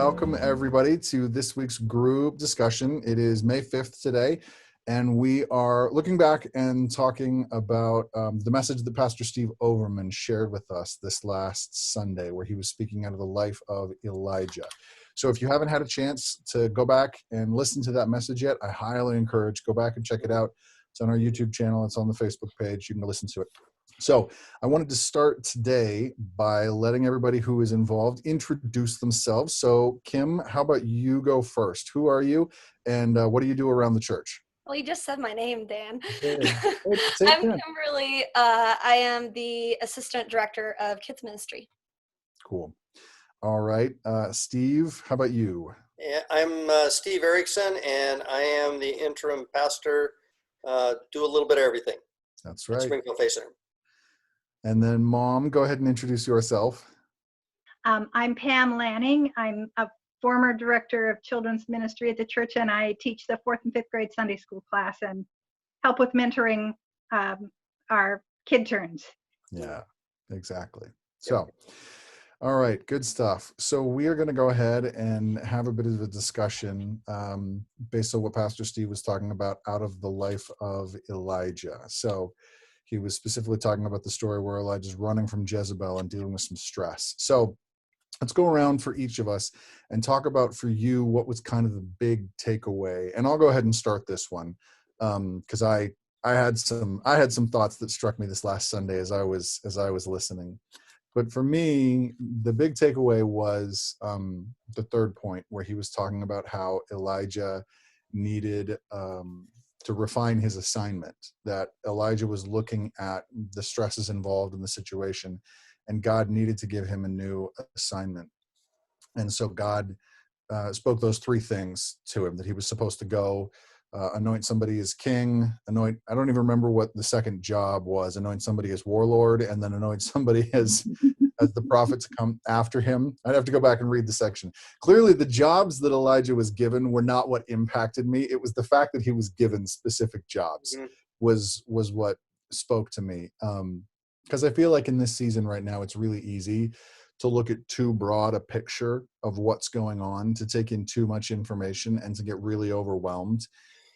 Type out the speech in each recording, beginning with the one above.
welcome everybody to this week's group discussion. It is May 5th today, and we are looking back and talking about the message that Pastor Steve Overman shared with us this last Sunday, where he was speaking out of the life of Elijah. So if you haven't had a chance to go back and listen to that message yet, I highly encourage, go back and check it out. It's on our YouTube channel. It's on the Facebook page. You can listen to it. So I wanted to start today by letting everybody who is involved introduce themselves. So Kim, how about you go first? Who are you, and what do you do around the church? Well, you just said my name, Dan. I'm Kimberly. I am the Assistant Director of Kids Ministry. Cool. All right. Steve, how about you? Yeah, I'm Steve Erickson, and I am the interim pastor. Do a little bit of everything. That's right. Springfield Faith Center. And then Mom, go ahead and introduce yourself. I'm Pam Lanning. I'm a former director of children's ministry at the church, and I teach the 4th and 5th grade Sunday school class and help with mentoring our kid turns. Yeah, exactly. So, all right, good stuff. So we are going to go ahead and have a bit of a discussion based on what Pastor Steve was talking about out of the life of Elijah. So he was specifically talking about the story where Elijah's running from Jezebel and dealing with some stress. So let's go around for each of us and talk about for you what was kind of the big takeaway. And I'll go ahead and start this one because I had some thoughts that struck me this last Sunday as I was listening. But for me, the big takeaway was the third point where he was talking about how Elijah needed to refine his assignment, that Elijah was looking at the stresses involved in the situation, and God needed to give him a new assignment. And so God spoke those three things to him, that he was supposed to go anoint somebody as king, I don't even remember what the second job was, anoint somebody as warlord, and then anoint somebody as the prophet to come after him. I'd have to go back and read the section. Clearly the jobs that Elijah was given were not what impacted me. It was the fact that he was given specific jobs was what spoke to me. Because I feel like in this season right now, it's really easy to look at too broad a picture of what's going on, to take in too much information, and to get really overwhelmed.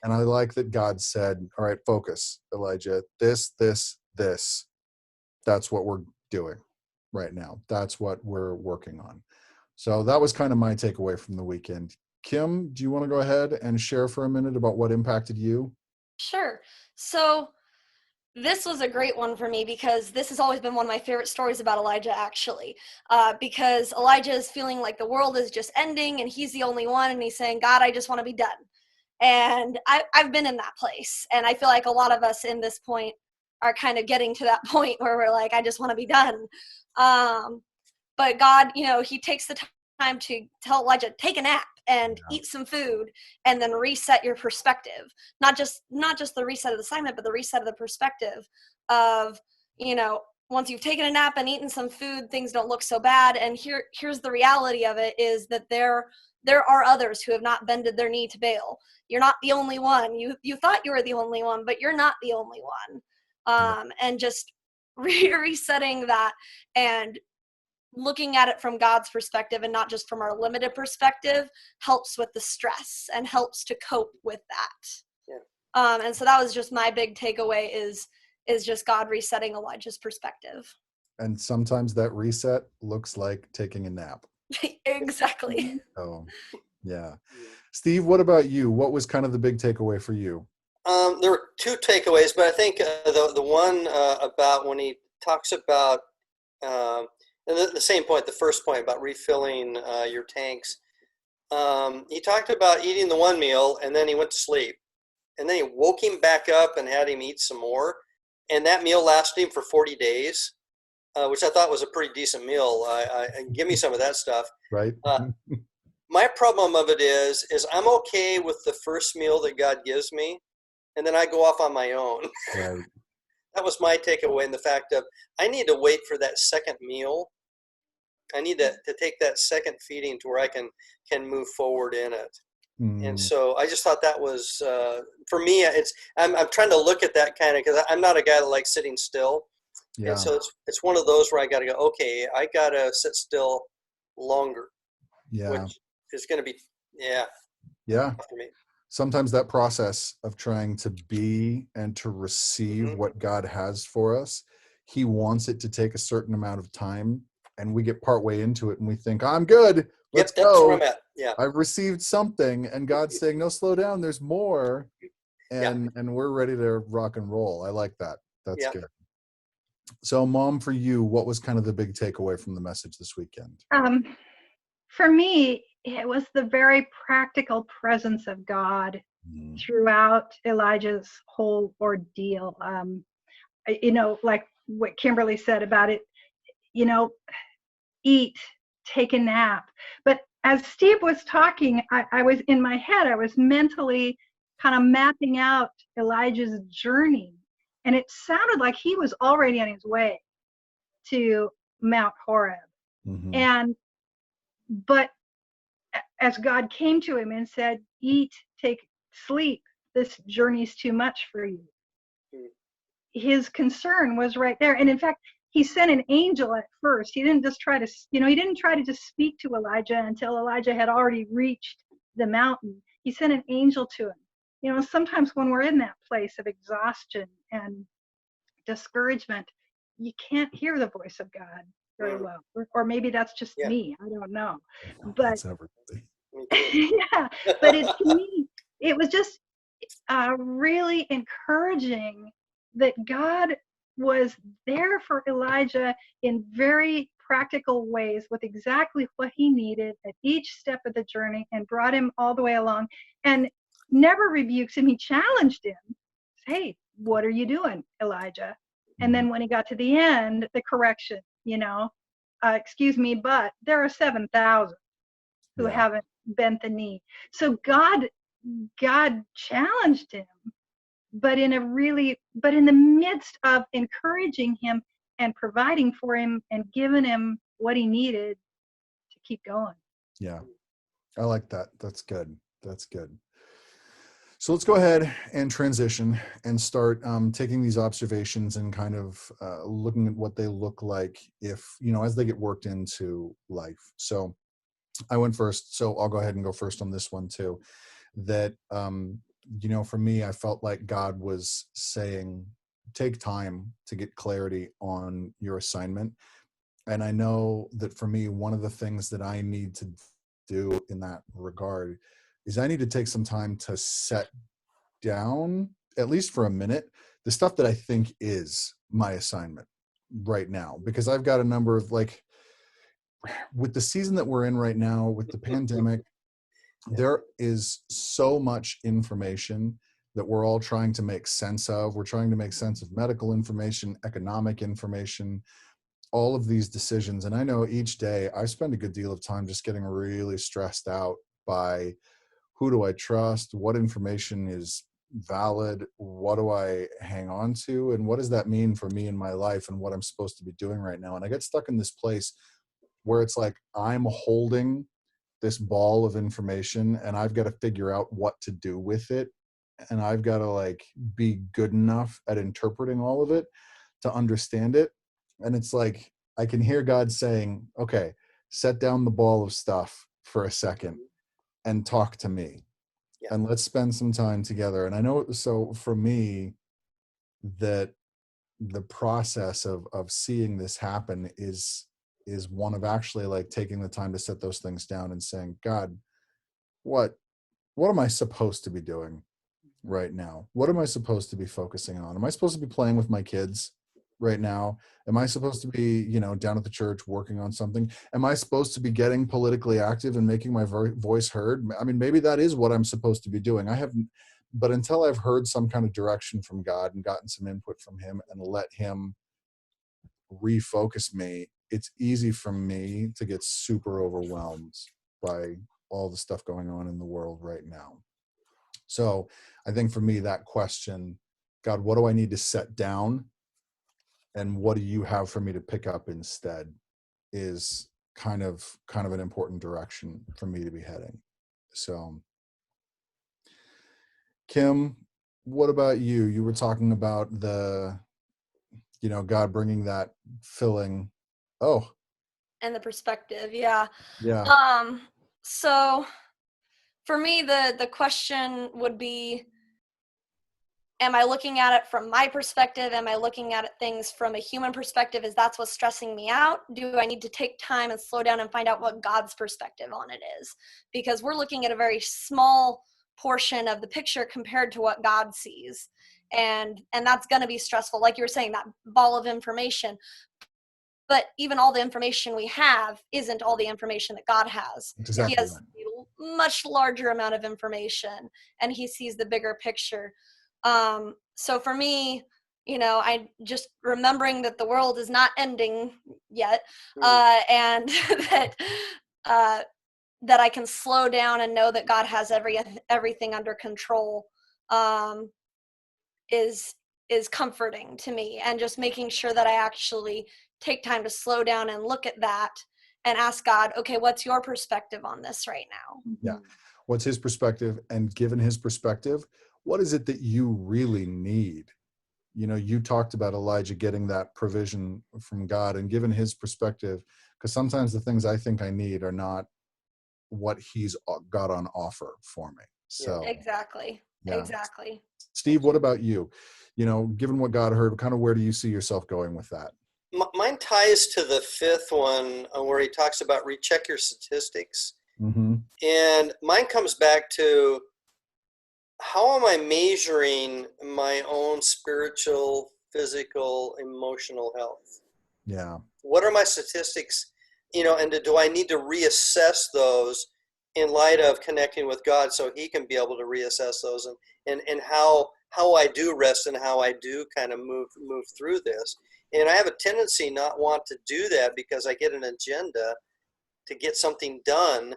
And I like that God said, all right, focus, Elijah, this. That's what we're doing right now. That's what we're working on. So that was kind of my takeaway from the weekend. Kim, do you want to go ahead and share for a minute about what impacted you? Sure. So this was a great one for me because this has always been one of my favorite stories about Elijah, actually, because Elijah is feeling like the world is just ending and he's the only one, and he's saying, God, I just want to be done. And I've been in that place, and I feel like a lot of us in this point are kind of getting to that point where we're like, I just want to be done. But God, he takes the time to tell Elijah, take a nap and eat some food, and then reset your perspective. Not just the reset of the assignment, but the reset of the perspective of, once you've taken a nap and eaten some food, things don't look so bad. And here's the reality of it, is that there are others who have not bended their knee to Baal. You're not the only one. You thought you were the only one, but you're not the only one. And just resetting that and looking at it from God's perspective and not just from our limited perspective helps with the stress and helps to cope with that. Yeah. And so that was just my big takeaway is just God resetting Elijah's perspective. And sometimes that reset looks like taking a nap. Exactly. Oh, yeah. Steve, what about you? What was kind of the big takeaway for you? There were two takeaways, but I think the one about when he talks about the same point, the first point about refilling your tanks. He talked about eating the one meal, and then he went to sleep. And then he woke him back up and had him eat some more. And that meal lasted him for 40 days. Which I thought was a pretty decent meal. Give me some of that stuff. Right. My problem of it is I'm okay with the first meal that God gives me, and then I go off on my own. Right. That was my takeaway, in the fact of I need to wait for that second meal. I need to take that second feeding to where I can move forward in it. And so I just thought that was for me. I'm trying to look at that kind of, because I'm not a guy that likes sitting still. Yeah. And so it's one of those where I got to go, okay, I got to sit still longer. Yeah. Which is going to be, yeah, Yeah. for me. Sometimes that process of trying to be and to receive what God has for us, he wants it to take a certain amount of time, and we get partway into it and we think, I'm good, let's Yep, that's where go, I'm at. Yeah, I've received something, and God's saying, no, slow down, there's more. yeah, And we're ready to rock and roll. I like that. That's yeah. good. So, Mom, for you, what was kind of the big takeaway from the message this weekend? For me, it was the very practical presence of God throughout Elijah's whole ordeal. Like what Kimberly said about it, you know, eat, take a nap. But as Steve was talking, I was in my head, I was mentally kind of mapping out Elijah's journey. And it sounded like he was already on his way to Mount Horeb. Mm-hmm. And, but as God came to him and said, eat, take, sleep, this journey's too much for you. His concern was right there. And in fact, he sent an angel at first. He didn't just try to, he didn't try to just speak to Elijah until Elijah had already reached the mountain. He sent an angel to him. Sometimes when we're in that place of exhaustion and discouragement, you can't hear the voice of God very well. Or maybe that's just Yeah. me. I don't know. But That's everybody. yeah, but to me, it was just really encouraging that God was there for Elijah in very practical ways with exactly what he needed at each step of the journey and brought him all the way along and never rebukes him. He challenged him. Hey, what are you doing, Elijah? And then when he got to the end, the correction, excuse me, but there are 7,000 who haven't bent the knee. So God challenged him, but in the midst of encouraging him and providing for him and giving him what he needed to keep going. Yeah, I like that. That's good. That's good. So let's go ahead and transition and start taking these observations and kind of looking at what they look like if, as they get worked into life. So I went first, so I'll go ahead and go first on this one too. That, for me, I felt like God was saying, take time to get clarity on your assignment. And I know that for me, one of the things that I need to do in that regard is I need to take some time to set down, at least for a minute, the stuff that I think is my assignment right now, because I've got a number of with the season that we're in right now, with the pandemic, there is so much information that we're all trying to make sense of. We're trying to make sense of medical information, economic information, all of these decisions. And I know each day I spend a good deal of time just getting really stressed out by who do I trust? What information is valid? What do I hang on to? And what does that mean for me in my life and what I'm supposed to be doing right now? And I get stuck in this place where it's like I'm holding this ball of information and I've got to figure out what to do with it. And I've got to be good enough at interpreting all of it to understand it. And it's like, I can hear God saying, okay, set down the ball of stuff for a second and talk to me. Yeah. And let's spend some time together. And I know, so for me, that the process of seeing this happen is one of actually taking the time to set those things down and saying, God, what am I supposed to be doing right now? What am I supposed to be focusing on? Am I supposed to be playing with my kids right now? Am I supposed to be, down at the church working on something? Am I supposed to be getting politically active and making my voice heard? I mean, maybe that is what I'm supposed to be doing. But until I've heard some kind of direction from God and gotten some input from him and let him refocus me, it's easy for me to get super overwhelmed by all the stuff going on in the world right now. So I think for me, that question, God, what do I need to set down? And what do you have for me to pick up instead, is kind of an important direction for me to be heading. So Kim, what about you? You were talking about God bringing that filling. Oh, And the perspective, yeah. yeah. So for me, the question would be, am I looking at it from my perspective? Am I looking at things from a human perspective? Is that's what's stressing me out? Do I need to take time and slow down and find out what God's perspective on it is? Because we're looking at a very small portion of the picture compared to what God sees. And that's going to be stressful. Like you were saying, that ball of information. But even all the information we have isn't all the information that God has. That's He exactly has right. a much larger amount of information, and he sees the bigger picture. So for me, I just remembering that the world is not ending yet, and uh, that I can slow down and know that God has everything under control, is comforting to me, and just making sure that I actually take time to slow down and look at that and ask God, okay, what's your perspective on this right now? Yeah. What's his perspective? And given his perspective, what is it that you really need? You talked about Elijah getting that provision from God, and given his perspective, because sometimes the things I think I need are not what he's got on offer for me. So, Exactly. yeah. Exactly. Steve, what about you? Given what God heard, kind of where do you see yourself going with that? Mine ties to the fifth one where he talks about recheck your statistics. Mm-hmm. And mine comes back to, how am I measuring my own spiritual, physical, emotional health? Yeah. What are my statistics? And do I need to reassess those in light of connecting with God so he can be able to reassess those, and how I do rest and how I do kind of move through this. And I have a tendency not want to do that because I get an agenda to get something done.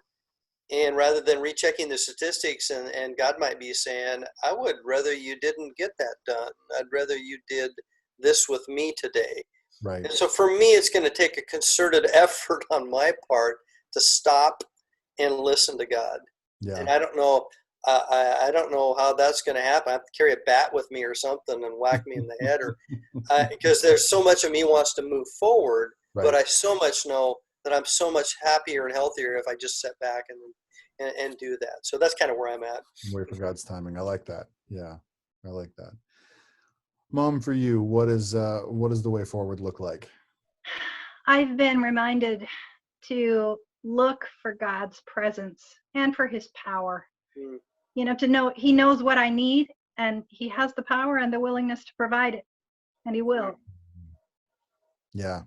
And rather than rechecking the statistics, and God might be saying, I would rather you didn't get that done. I'd rather you did this with me today. Right. And so for me, it's going to take a concerted effort on my part to stop and listen to God. Yeah. And I don't know, I don't know how that's going to happen. I have to carry a bat with me or something and whack me in the head, or because there's so much of me wants to move forward, Right. but I so much know that I'm so much happier and healthier if I just sit back and do that. So that's kind of where I'm at. Wait for God's timing. I like that. Yeah, I like that. Mom, for you, what does the way forward look like? I've been reminded to look for God's presence and for his power. To know he knows what I need, and he has the power and the willingness to provide it, and he will. Yeah,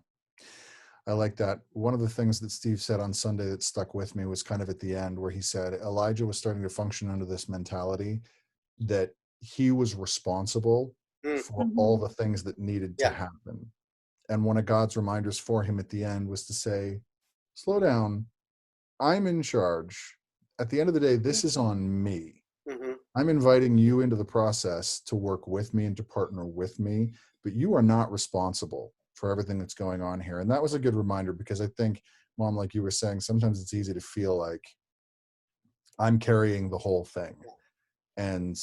I like that. One of the things that Steve said on Sunday that stuck with me was kind of at the end, where he said Elijah was starting to function under this mentality that he was responsible for all the things that needed to happen. And one of God's reminders for him at the end was to say, slow down. I'm in charge. At the end of the day, this is on me. I'm inviting you into the process to work with me and to partner with me, but you are not responsible for everything that's going on here. And that was a good reminder, because I think, Mom, like you were saying, sometimes it's easy to feel like I'm carrying the whole thing. And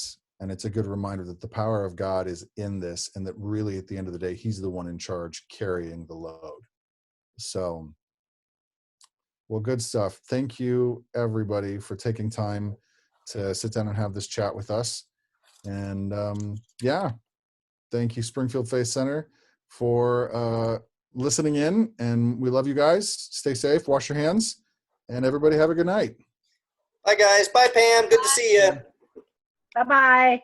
it's a good reminder that the power of God is in this, and that really at the end of the day, he's the one in charge carrying the load. So, well, good stuff. Thank you, everybody, for taking time to sit down and have this chat with us. And thank you, Springfield Faith Center, for listening in. And we love you guys. Stay safe, wash your hands, and everybody have a good night. Bye, guys. Bye, Pam. Good to see you. Bye-bye.